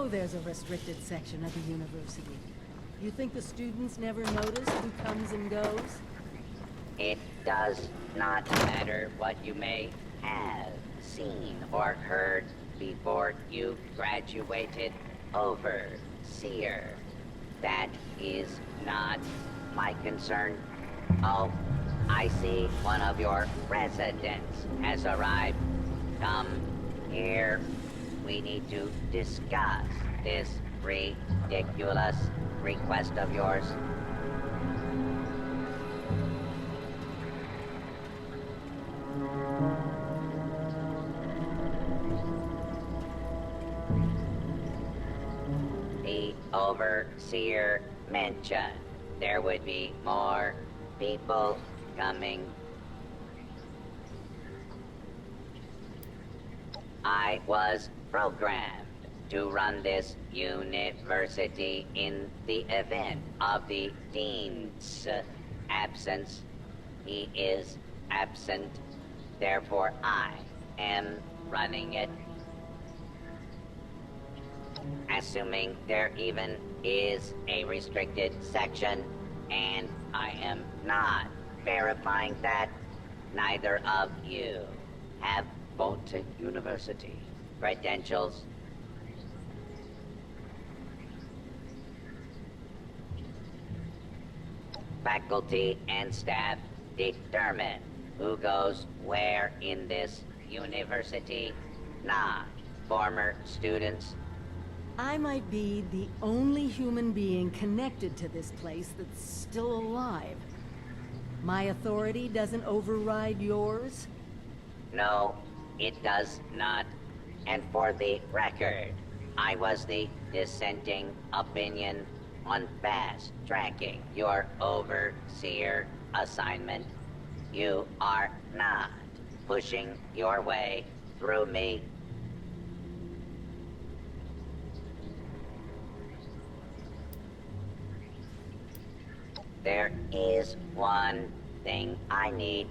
there's a restricted section of the university. You think the students never notice who comes and goes? It does not matter what you may have seen or heard before you graduated, Overseer. That is not my concern. Oh, I see one of your residents has arrived. Come here. We need to discuss this ridiculous request of yours. The Overseer mentioned there would be more people coming. I was programmed to run this university in the event of the Dean's absence. He is absent, therefore I am running it. Assuming there even is a restricted section, and I am not verifying that, neither of you have Bolton University credentials. Faculty and staff determine who goes where in this university, not former students. I might be the only human being connected to this place that's still alive. My authority doesn't override yours? No, it does not. And for the record, I was the dissenting opinion on fast-tracking your Overseer assignment. You are not pushing your way through me. There is one thing I need.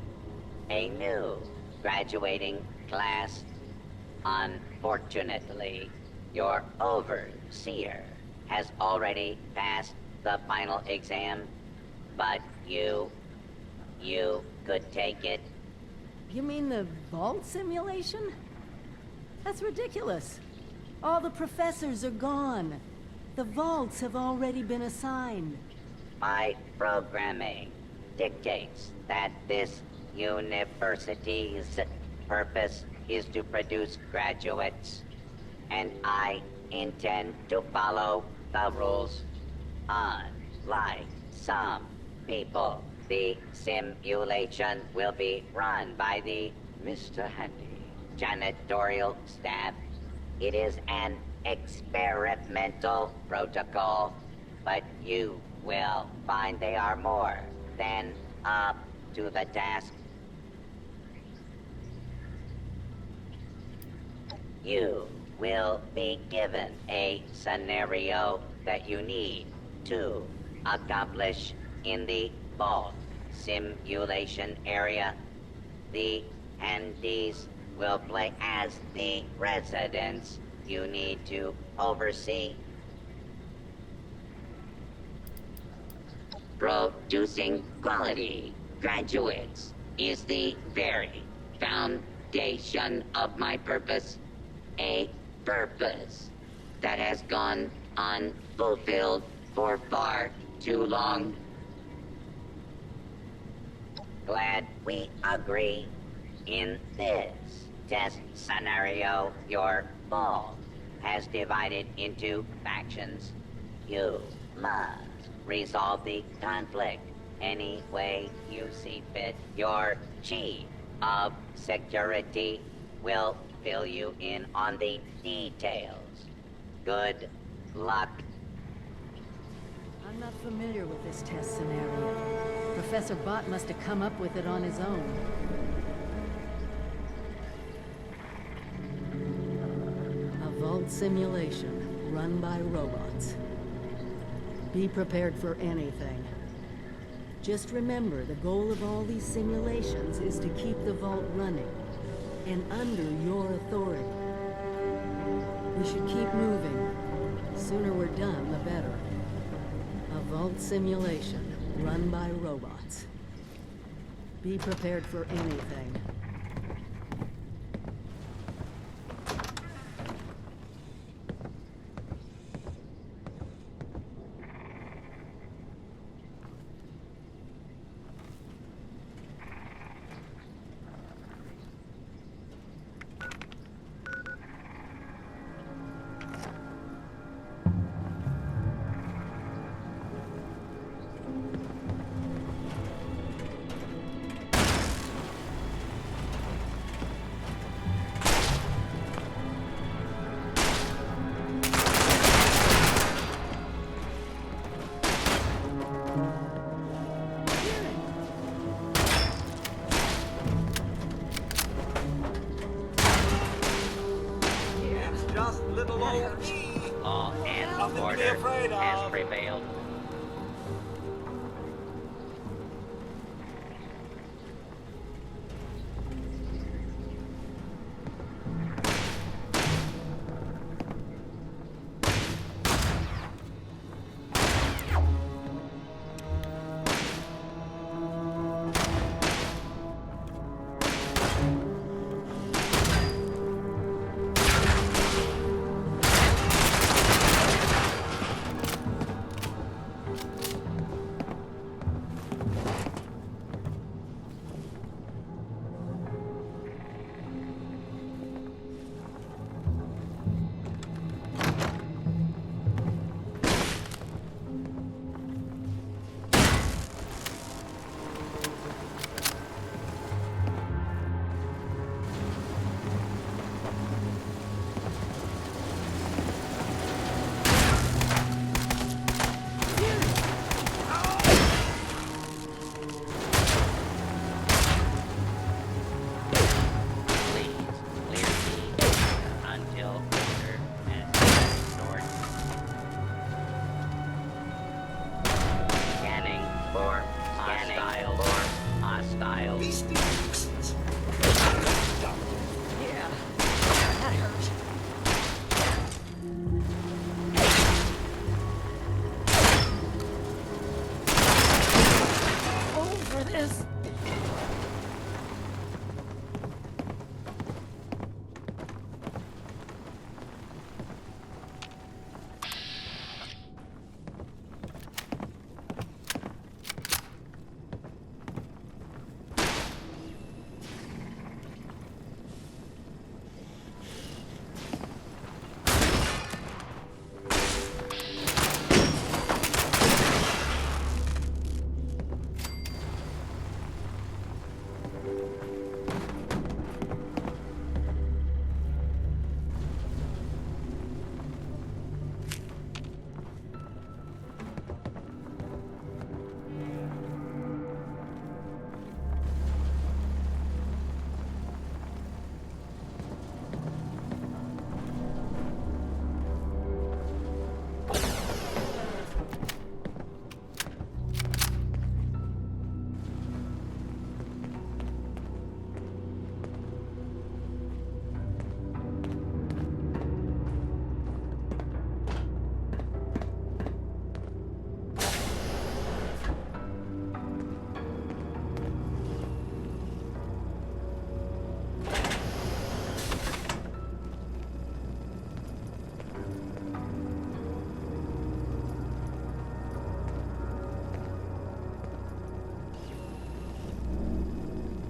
A new graduating class. Unfortunately, your Overseer has already passed the final exam, but you could take it. You mean the vault simulation? That's ridiculous. All the professors are gone. The vaults have already been assigned. My programming dictates that this university's purpose is to produce graduates, and I intend to follow the rules. Unlike some people, the simulation will be run by the Mr. Handy janitorial staff. It is an experimental protocol, but you will find they are more than up to the task. You will be given a scenario that you need to accomplish in the vault simulation area. The handies will play as the residents you need to oversee. Producing quality graduates is the very foundation of my purpose. A purpose that has gone unfulfilled for far too long. Glad we agree. In this test scenario, your vault has divided into factions. You must resolve the conflict any way you see fit. Your chief of security will fill you in on the details. Good luck. I'm not familiar with this test scenario. Professor Bott must have come up with it on his own. A vault simulation run by robots. Be prepared for anything. Just remember, the goal of all these simulations is to keep the vault running, and under your authority. We should keep moving. Sooner we're done, the better. A vault simulation, run by robots. Be prepared for anything. Law and order has prevailed.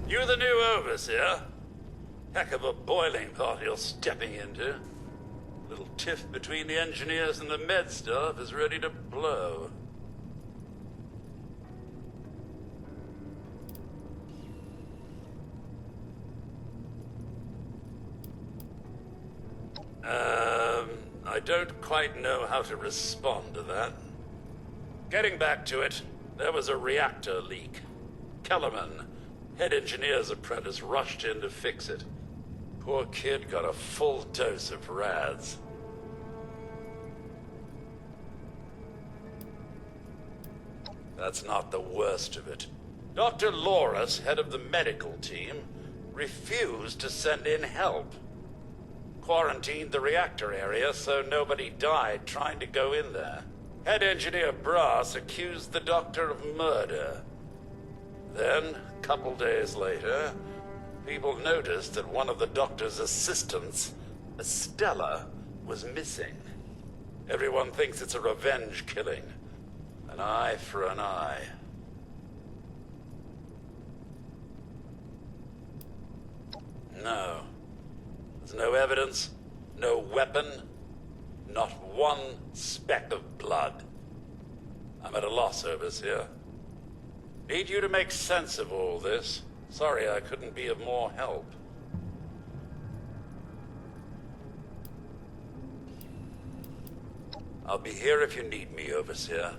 You the new overseer? Heck of a boiling pot you're stepping into. Little tiff between the engineers and the med staff is ready to blow. I don't quite know how to respond to that. Getting back to it, there was a reactor leak. Kellerman, head engineer's apprentice, rushed in to fix it. Poor kid got a full dose of rads. That's not the worst of it. Dr. Loris, head of the medical team, refused to send in help. Quarantined the reactor area so nobody died trying to go in there. Head engineer Brass accused the doctor of murder. Then, a couple days later, people noticed that one of the doctor's assistants, Estella, was missing. Everyone thinks it's a revenge killing. An eye for an eye. No. There's no evidence, no weapon, not one speck of blood. I'm at a loss, Overseer. Need you to make sense of all this. Sorry I couldn't be of more help. I'll be here if you need me, Overseer.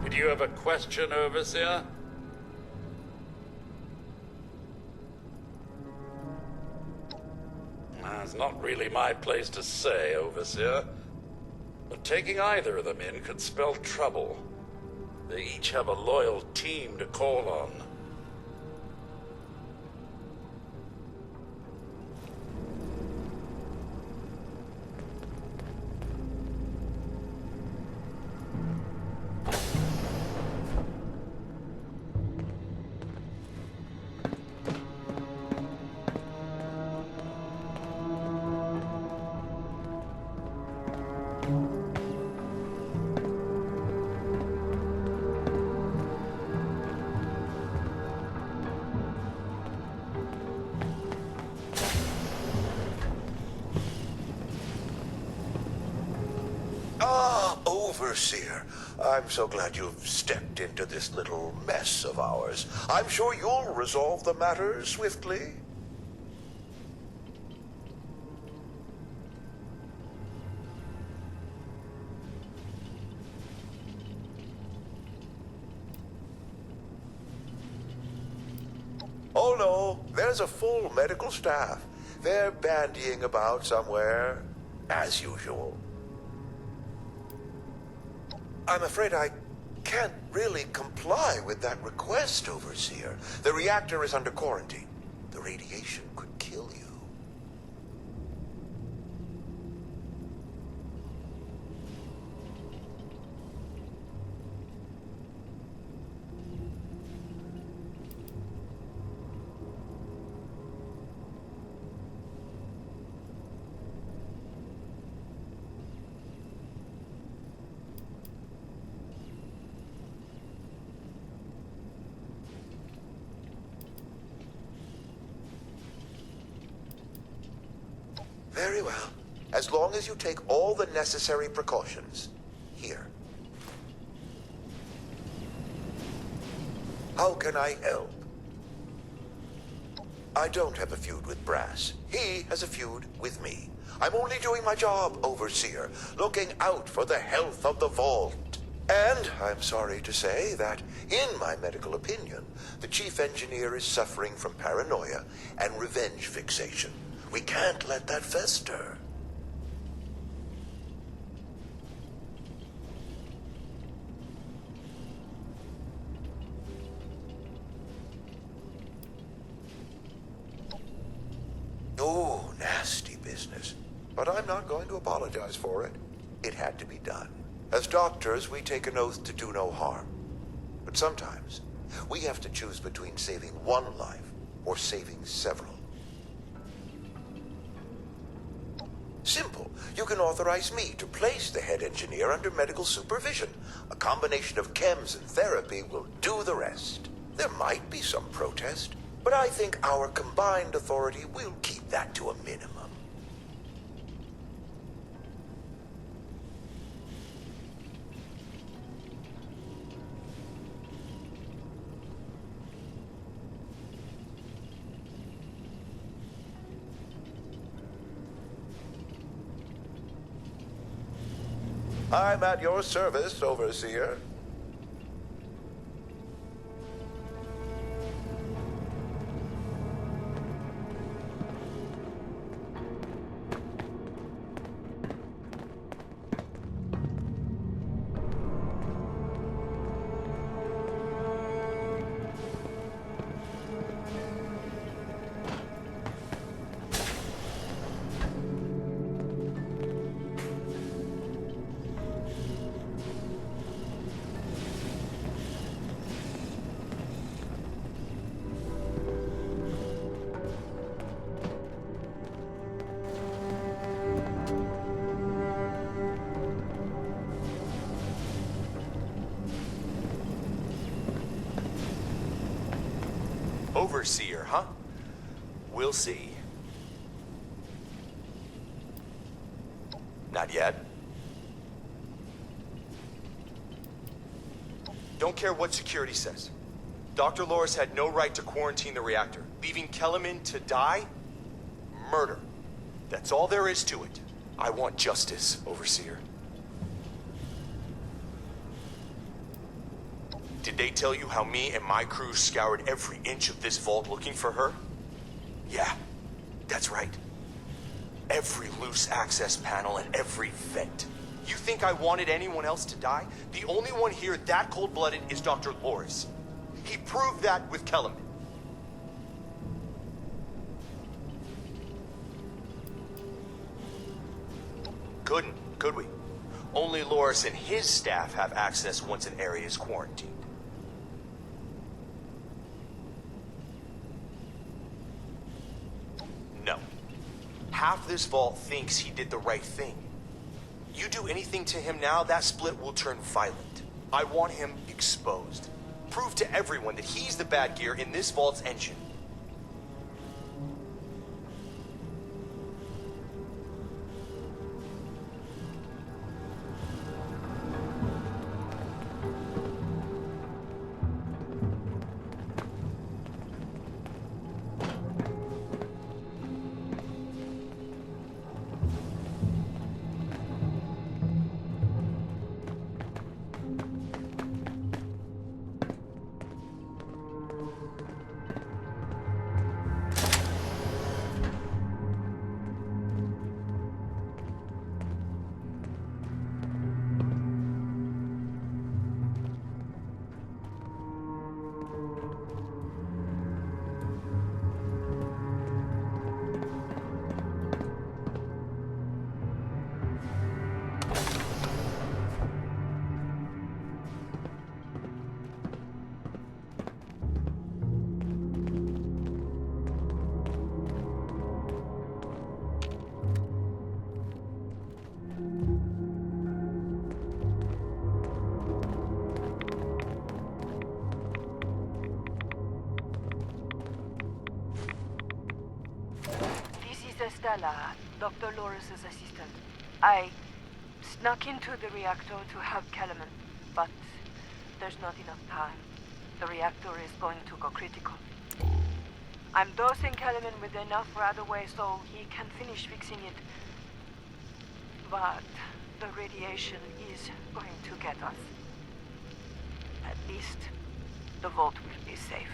Did you have a question, Overseer? It's not really my place to say, Overseer. But taking either of them in could spell trouble. They each have a loyal team to call on. Overseer, I'm so glad you've stepped into this little mess of ours. I'm sure you'll resolve the matter swiftly. Oh no, there's a full medical staff. They're bandying about somewhere, as usual. I'm afraid I can't really comply with that request, Overseer. The reactor is under quarantine. The radiation could kill you. Very well. As long as you take all the necessary precautions. Here. How can I help? I don't have a feud with Brass. He has a feud with me. I'm only doing my job, Overseer, looking out for the health of the vault. And I'm sorry to say that, in my medical opinion, the chief engineer is suffering from paranoia and revenge fixation. We can't let that fester. Oh, nasty business. But I'm not going to apologize for it. It had to be done. As doctors, we take an oath to do no harm. But sometimes, we have to choose between saving one life or saving several. Simple. You can authorize me to place the head engineer under medical supervision. A combination of chems and therapy will do the rest. There might be some protest, but I think our combined authority will keep that to a minimum. I'm at your service, Overseer. Overseer, huh? We'll see. Not yet. Don't care what security says. Dr. Loris had no right to quarantine the reactor. Leaving Kellerman to die? Murder. That's all there is to it. I want justice, Overseer. Did they tell you how me and my crew scoured every inch of this vault looking for her? Yeah, that's right. Every loose access panel and every vent. You think I wanted anyone else to die? The only one here that cold-blooded is Dr. Loris. He proved that with Kellerman. Couldn't, could we? Only Loris and his staff have access once an area is quarantined. No. Half this vault thinks he did the right thing. You do anything to him now, that split will turn violent. I want him exposed. Prove to everyone that he's the bad gear in this vault's engine. Stella, Dr. Loris's assistant. I snuck into the reactor to help Kellerman, but there's not enough time. The reactor is going to go critical. I'm dosing Kellerman with enough right away so he can finish fixing it. But the radiation is going to get us. At least the vault will be safe.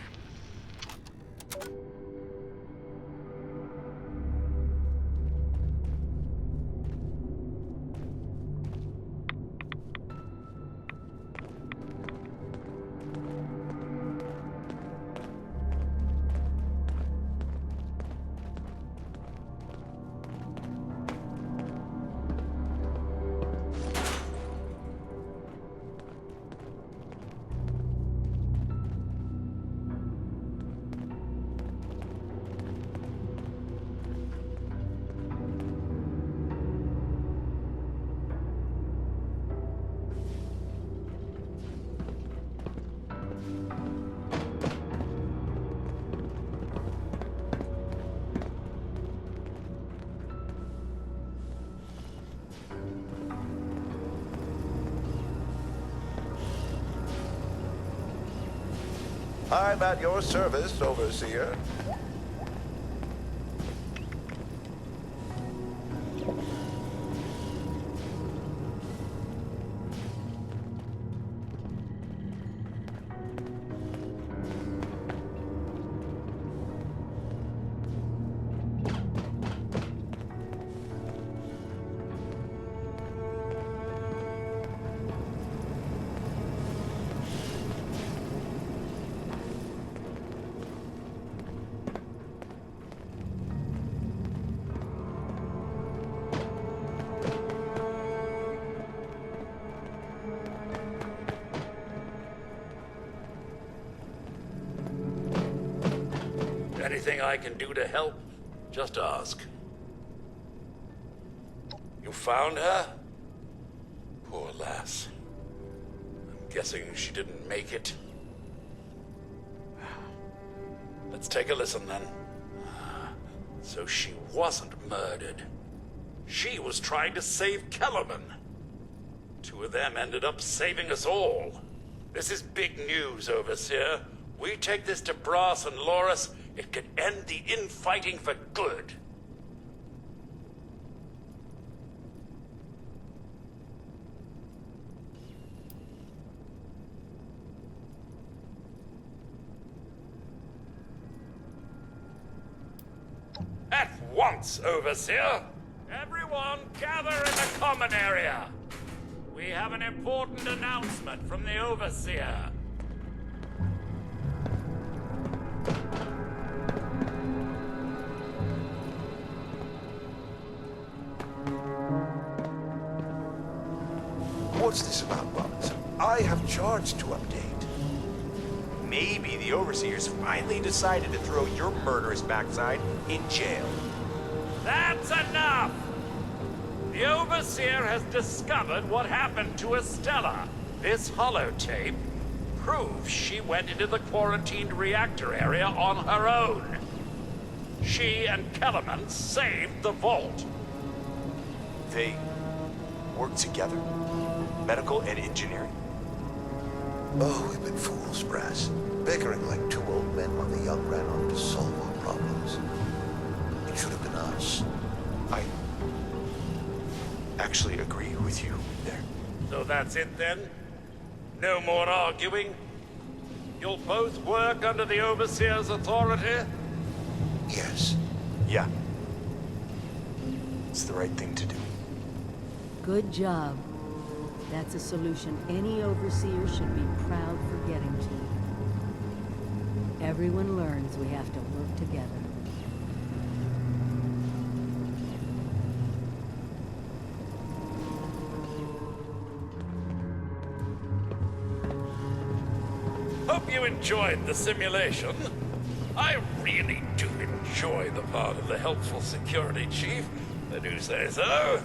I'm at your service, Overseer. Anything I can do to help, just ask. You found her? Poor lass. I'm guessing she didn't make it. Let's Let's take a listen then. So she wasn't murdered. She was trying to save Kellerman. Two of them ended up saving us all. This is big news, Overseer. We take this to Brass and Loris, it could end the infighting for good. At once, Overseer! Everyone gather in the common area! We have an important announcement from the Overseer. What's this about, Bugs? I have charge to update. Maybe the Overseers finally decided to throw your murderous backside in jail. That's enough! The Overseer has discovered what happened to Estella. This holotape proves she went into the quarantined reactor area on her own. She and Kellerman saved the vault. They work together? Medical and engineering? Oh, we've been fools, Brass. Bickering like two old men while the young ran on to solve our problems. It should have been us. I actually agree with you there. So that's it then? No more arguing? You'll both work under the Overseer's authority? Yes. Yeah. It's the right thing to do. Good job. That's a solution any overseer should be proud for getting to. Everyone learns we have to work together. Hope you enjoyed the simulation. I really do enjoy the part of the helpful security chief. I do say so.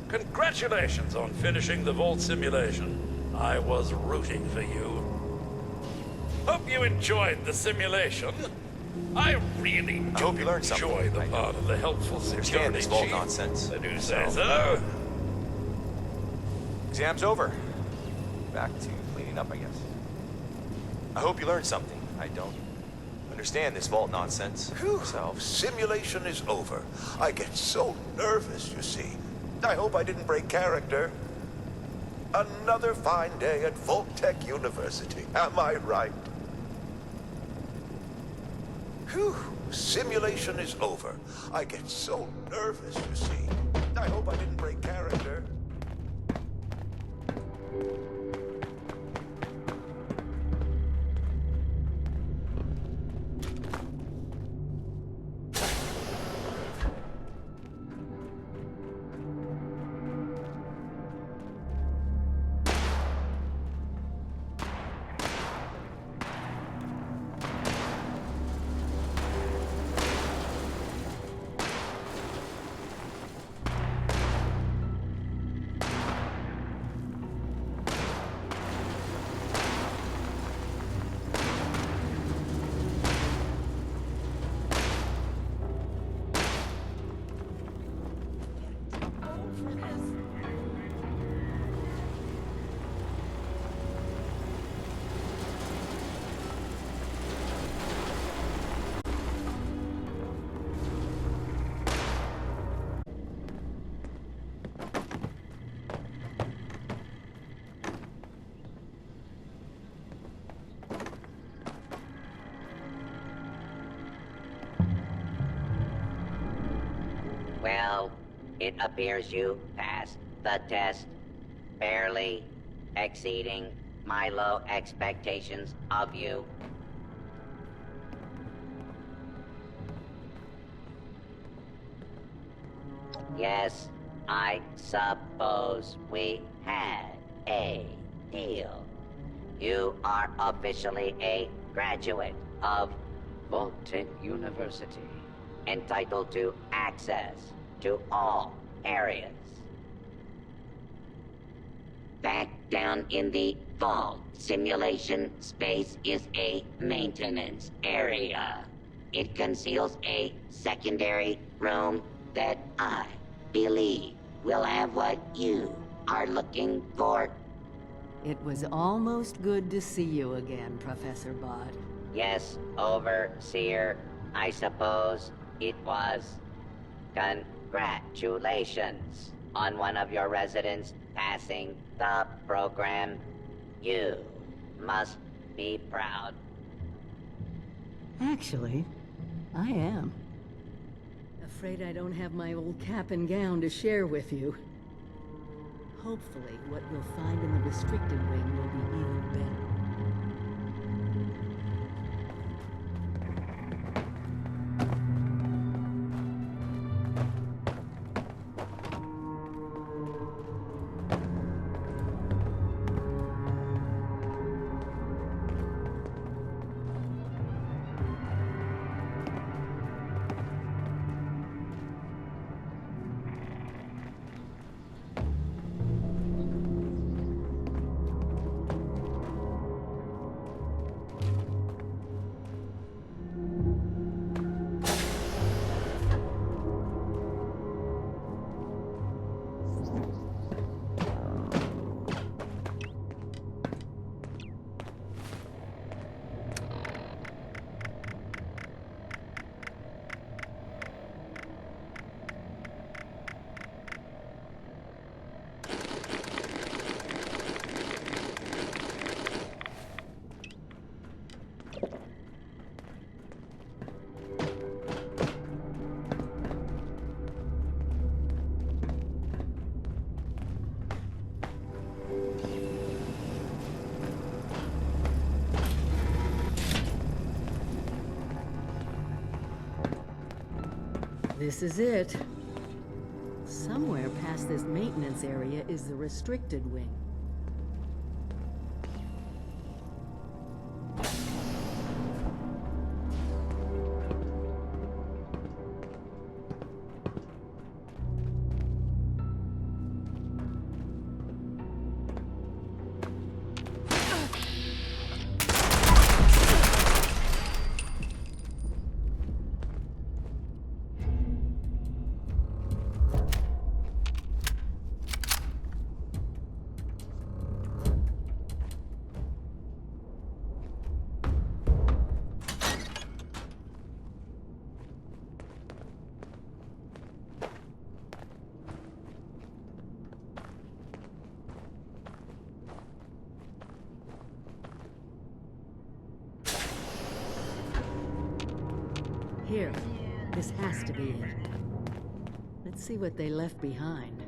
Congratulations on finishing the vault simulation. I was rooting for you. Hope you enjoyed the simulation. I really do hope you learned something. enjoy the part of the helpful Understand security this vault chief. nonsense. I do say so. Exam's over. Back to cleaning up, I guess. I hope you learned something. I don't understand this vault nonsense. Phew. So, Simulation is over. I get so nervous, you see. I hope I didn't break character. Another fine day at Vault-Tec University. Am I right? Phew. Simulation is over. I get so nervous, you see. I hope I didn't break character. Well, it appears you passed the test, barely exceeding my low expectations of you. Yes, I suppose we had a deal. You are officially a graduate of Vault-Tec University, entitled to access to all areas. Back down in the vault simulation space is a maintenance area. It conceals a secondary room that I believe will have what you are looking for. It was almost good to see you again, Professor Bott. Yes, Overseer. I suppose it was. Congratulations on one of your residents passing the program. You must be proud. Actually, I am. Afraid I don't have my old cap and gown to share with you. Hopefully, what you'll find in the restricted wing will be even better. This is it. Somewhere past this maintenance area is the restricted wing. Here. This has to be it. Let's see what they left behind.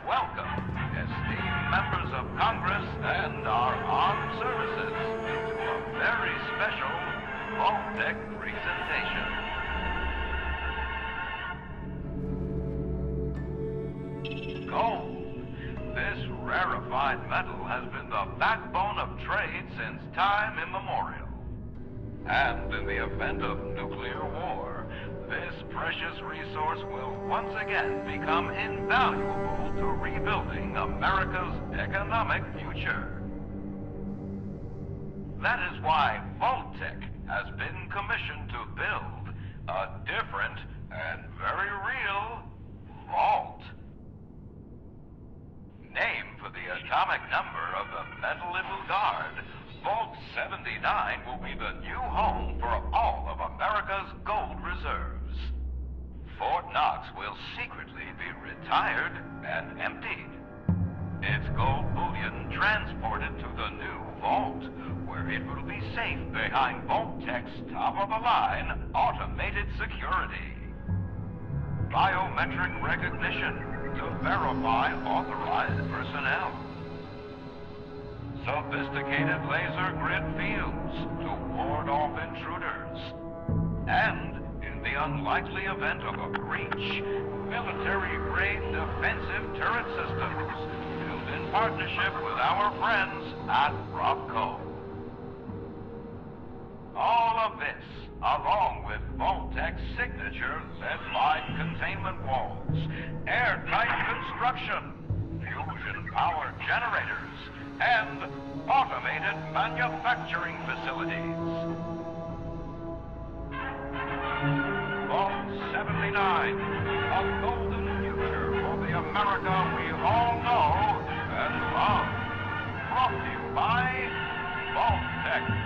Welcome, esteemed members of Congress and our armed services, to a very special Vault-Tec presentation. Gold. This rarefied metal has been the backbone of trade since time immemorial. And in the event of nuclear war, this precious resource will once again become invaluable to rebuilding America's economic future. That is why Vault-Tec has been commissioned to build a different and very real vault. Named for the atomic number of the metal it will guard, Vault 79 will be the new home for all of America's gold reserves. Fort Knox will secretly be retired and emptied. Its gold bullion transported to the new vault, where it will be safe behind Vault-Tec's top-of-the-line automated security. Biometric recognition to verify authorized personnel. Sophisticated laser grid fields to ward off intruders. And in in the unlikely event of a breach, military-grade defensive turret systems, built in partnership with our friends at Rocco. All of this, along with Vault-Tech's signature lead-lined containment walls, airtight construction, fusion power generators, and automated manufacturing facilities. Vault 79, a golden future for the America we all know and love. Brought to you by Vault-Tech.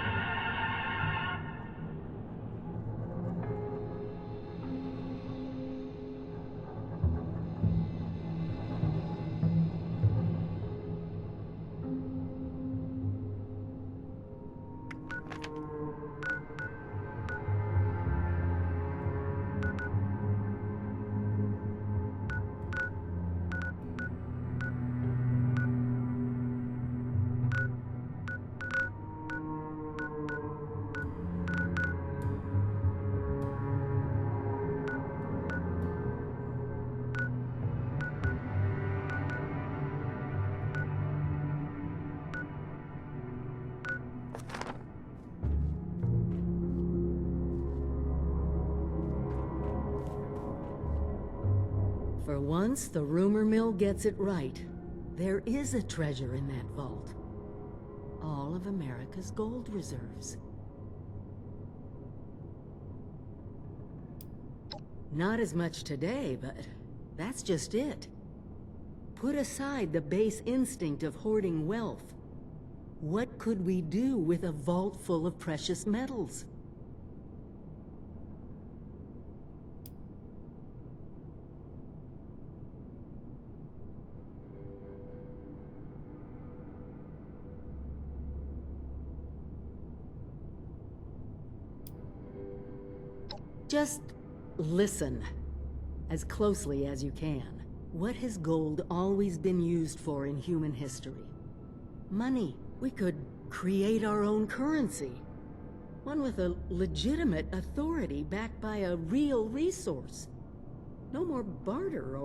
For once, the rumor mill gets it right. There is a treasure in that vault. All of America's gold reserves. Not as much today, but that's just it. Put aside the base instinct of hoarding wealth. What could we do with a vault full of precious metals? Just listen, as closely as you can. What has gold always been used for in human history? Money. We could create our own currency. One with a legitimate authority backed by a real resource. No more barter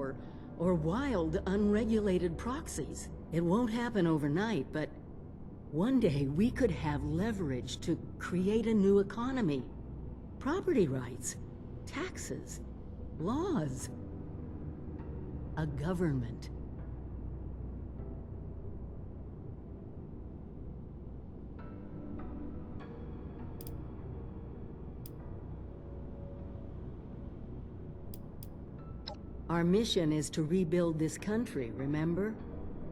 or wild, unregulated proxies. It won't happen overnight, but one day we could have leverage to create a new economy. Property rights, taxes, laws, a government. Our mission is to rebuild this country, remember?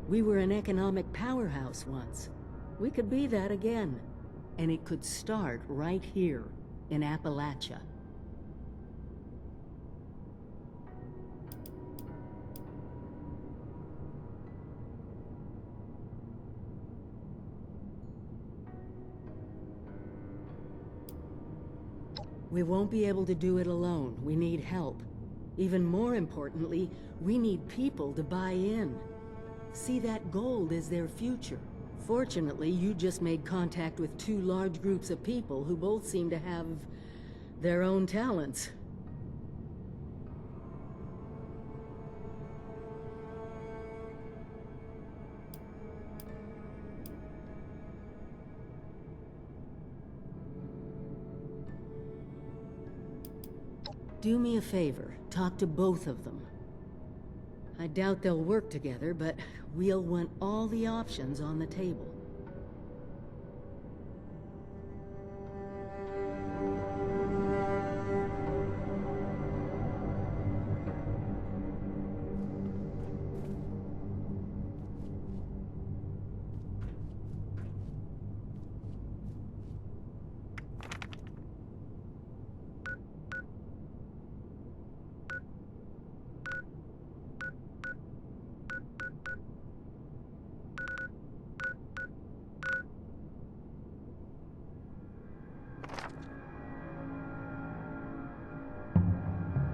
We were an economic powerhouse once. We could be that again. And it could start right here, in Appalachia. We won't be able to do it alone. We need help. Even more importantly, we need people to buy in. See that gold as their future. Fortunately, you just made contact with two large groups of people who both seem to have their own talents. Do me a favor, talk to both of them. I doubt they'll work together, but we'll want all the options on the table.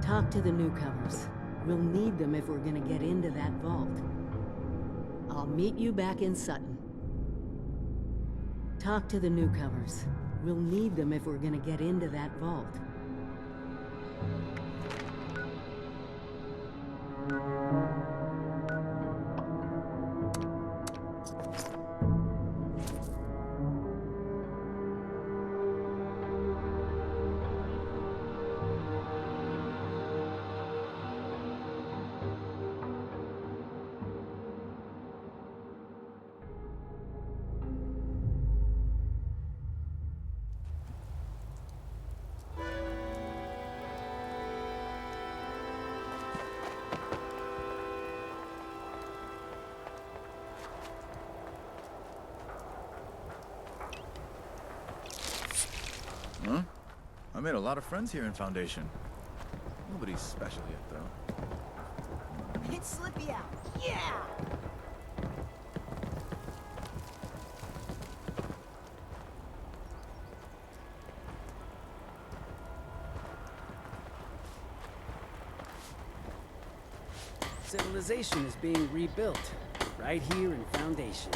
Talk to the newcomers. We'll need them if we're gonna get into that vault. I'll meet you back in Sutton. Talk to the newcomers. We'll need them if we're gonna get into that vault. Huh? I made a lot of friends here in Foundation. Nobody's special yet, though. It's Slippy out. Yeah! Civilization is being rebuilt, right here in Foundation.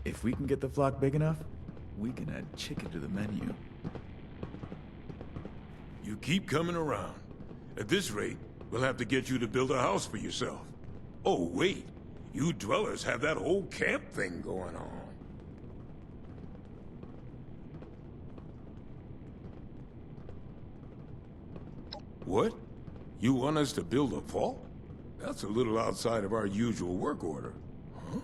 If we can get the flock big enough, we can add chicken to the menu. You keep coming around. At this rate, we'll have to get you to build a house for yourself. Oh, wait. You dwellers have that whole camp thing going on. What? You want us to build a vault? That's a little outside of our usual work order. Huh?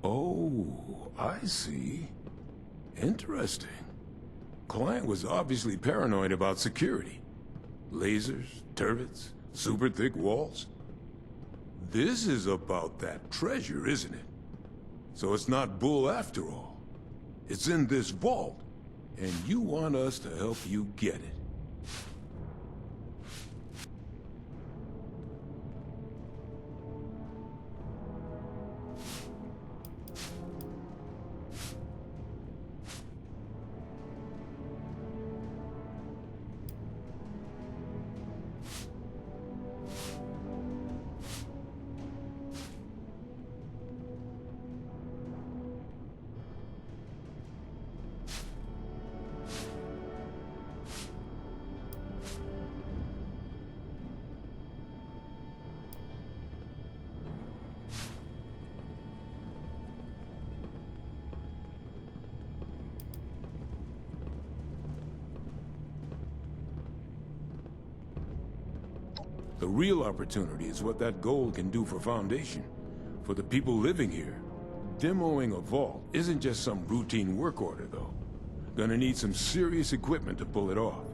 Oh, I see. Interesting. Client was obviously paranoid about security. Lasers, turrets, super thick walls. This is about that treasure, isn't it? So it's not bull after all. It's in this vault, and you want us to help you get it. The real opportunity is what that gold can do for Foundation, for the people living here. Demoing a vault isn't just some routine work order, though. Gonna need some serious equipment to pull it off.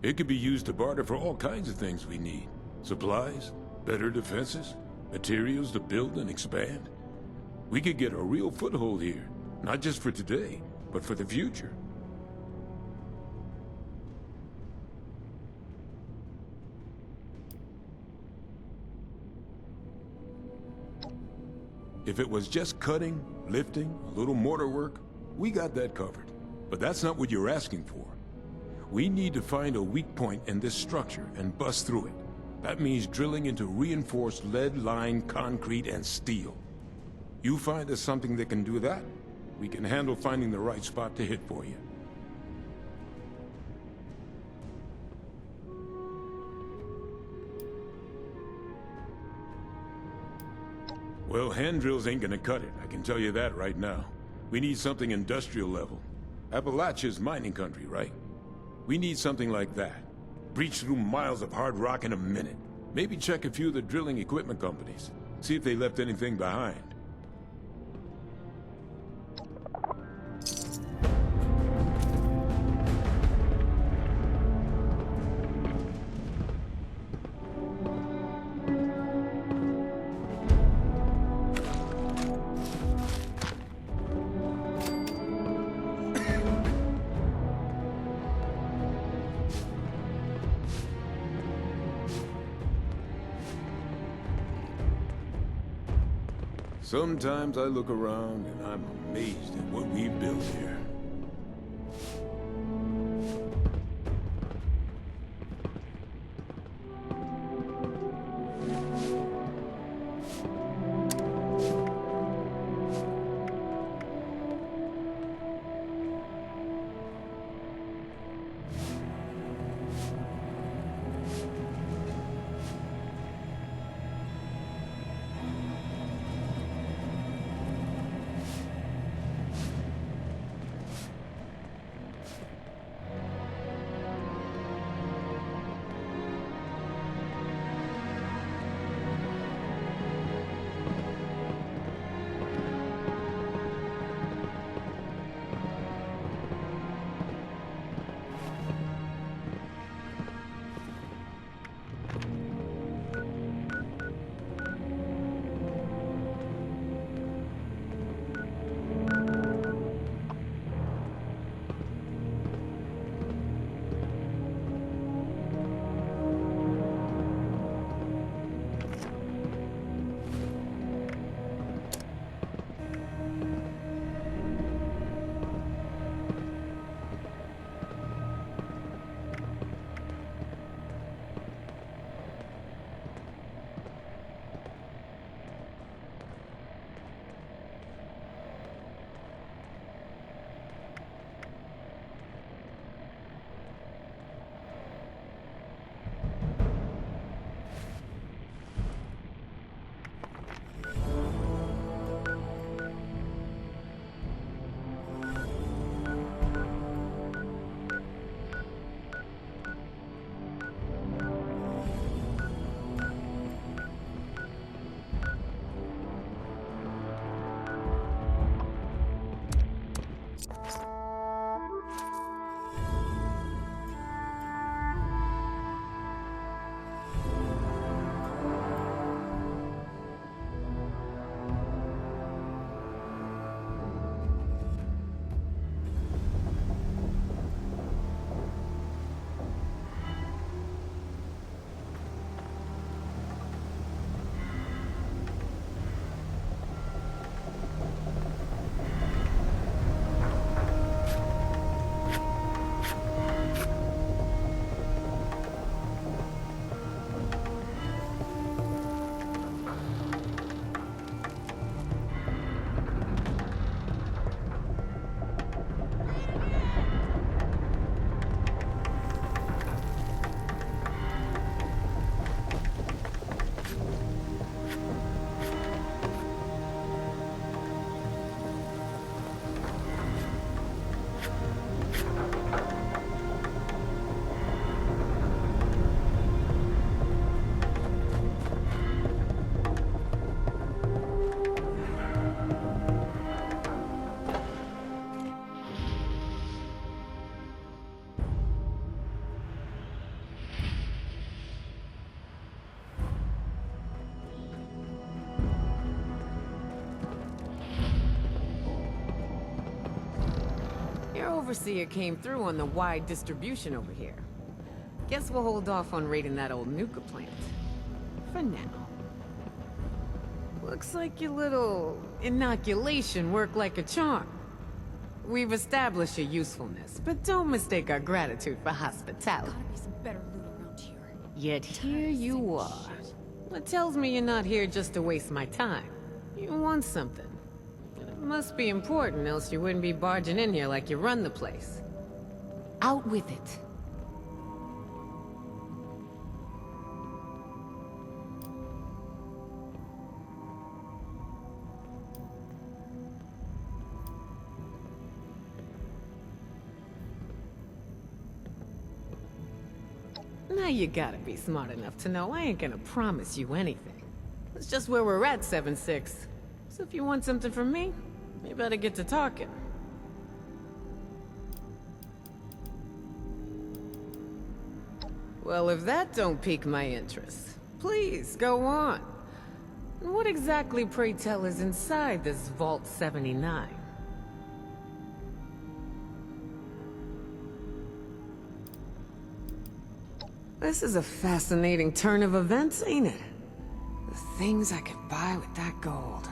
It could be used to barter for all kinds of things we need. Supplies, better defenses, materials to build and expand. We could get a real foothold here, not just for today, but for the future. If it was just cutting, lifting, a little mortar work, we got that covered. But that's not what you're asking for. We need to find a weak point in this structure and bust through it. That means drilling into reinforced lead-lined concrete and steel. You find us something that can do that, we can handle finding the right spot to hit for you. Well, hand drills ain't gonna cut it, I can tell you that right now. We need something industrial level. Appalachia's mining country, right? We need something like that. Breach through miles of hard rock in a minute. Maybe check a few of the drilling equipment companies. See if they left anything behind. Sometimes I look around and I'm amazed at what we've built here. Overseer came through on the wide distribution over here. Guess we'll hold off on raiding that old nuka plant. For now. Looks like your little inoculation worked like a charm. We've established your usefulness, but don't mistake our gratitude for hospitality. Gotta be some better loot around here. Yet here you are. What tells me you're not here just to waste my time. You want something. It must be important, else you wouldn't be barging in here like you run the place. Out with it. Now you gotta be smart enough to know I ain't gonna promise you anything. It's just where we're at, 7-6. So if you want something from me, you better get to talking. Well, if that don't pique my interest, please, go on. What exactly, pray tell, is inside this Vault 79? This is a fascinating turn of events, ain't it? The things I could buy with that gold.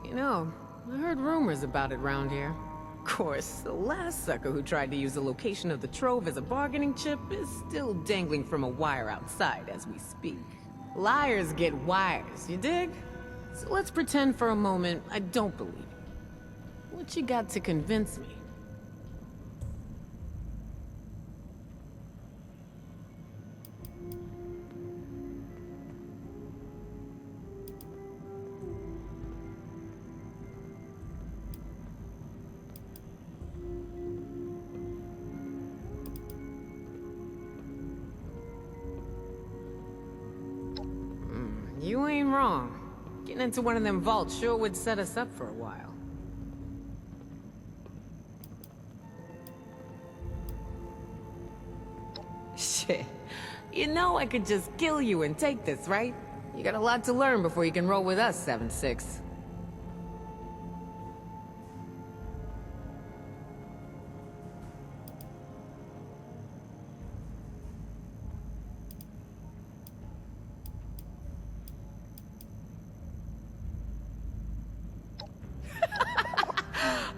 You know, I heard rumors about it round here. Of course, the last sucker who tried to use the location of the trove as a bargaining chip is still dangling from a wire outside as we speak. Liars get wires, you dig? So let's pretend for a moment I don't believe it. What you got to convince me? You ain't wrong. Getting into one of them vaults sure would set us up for a while. Shit. You know I could just kill you and take this, right? You got a lot to learn before you can roll with us, 7-6.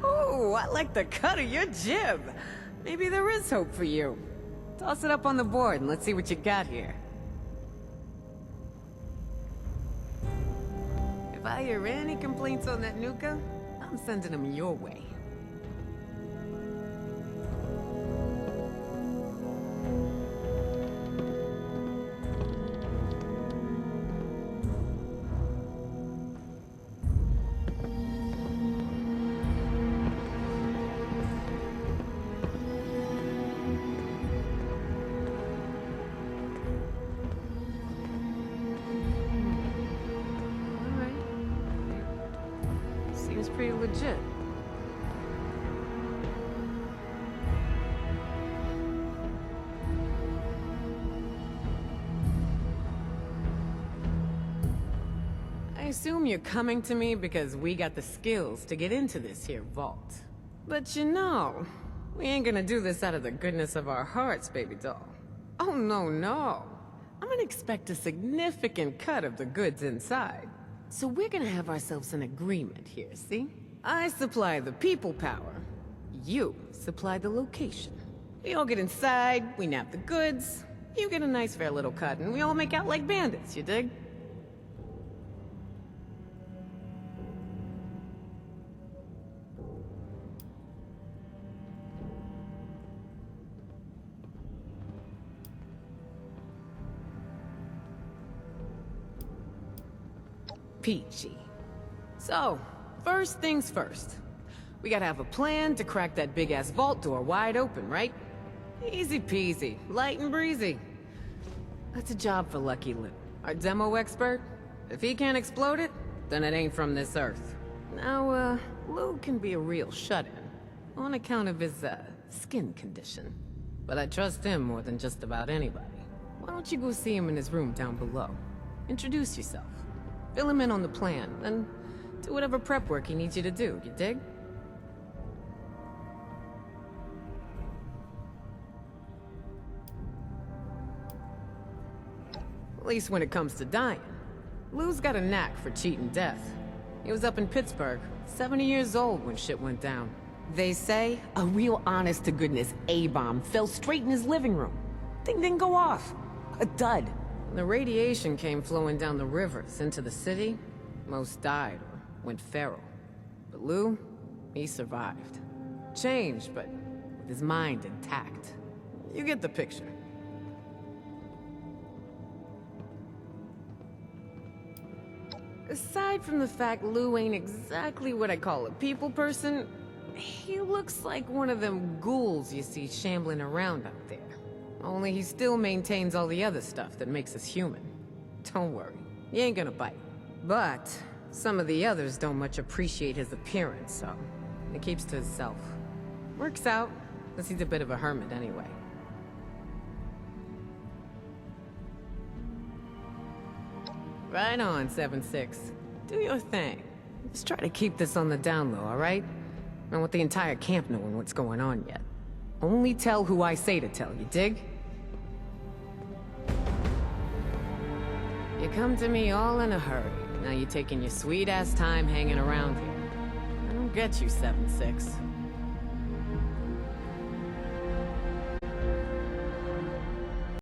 Ooh, I like the cut of your jib. Maybe there is hope for you. Toss it up on the board and let's see what you got here. If I hear any complaints on that Nuka, I'm sending them your way. Seems pretty legit. I assume you're coming to me because we got the skills to get into this here vault. But you know, we ain't gonna do this out of the goodness of our hearts, baby doll. Oh, no. I'm gonna expect a significant cut of the goods inside. So we're gonna have ourselves an agreement here, see? I supply the people power. You supply the location. We all get inside, we nab the goods, you get a nice fair little cut, and we all make out like bandits, you dig? Peachy. So, first things first. We gotta have a plan to crack that big-ass vault door wide open, right? Easy peasy, light and breezy. That's a job for Lucky Lou, our demo expert. If he can't explode it, then it ain't from this earth. Now, Lou can be a real shut-in, on account of his, skin condition. But I trust him more than just about anybody. Why don't you go see him in his room down below? Introduce yourself. Fill him in on the plan, and do whatever prep work he needs you to do, you dig? At least when it comes to dying. Lou's got a knack for cheating death. He was up in Pittsburgh, 70 years old when shit went down. They say a real honest-to-goodness A-bomb fell straight in his living room. Thing didn't go off. A dud. The radiation came flowing down the rivers into the city. Most died or went feral. But Lou, he survived. Changed, but with his mind intact. You get the picture. Aside from the fact Lou ain't exactly what I call a people person, he looks like one of them ghouls you see shambling around out there. Only he still maintains all the other stuff that makes us human. Don't worry, he ain't gonna bite. But some of the others don't much appreciate his appearance, so he keeps to himself. Works out, because he's a bit of a hermit anyway. Right on, 7-6. Do your thing. Just try to keep this on the down low, alright? I don't want the entire camp knowing what's going on yet. Only tell who I say to tell, you dig? You come to me all in a hurry. Now you're taking your sweet-ass time hanging around here. I don't get you, 7-6.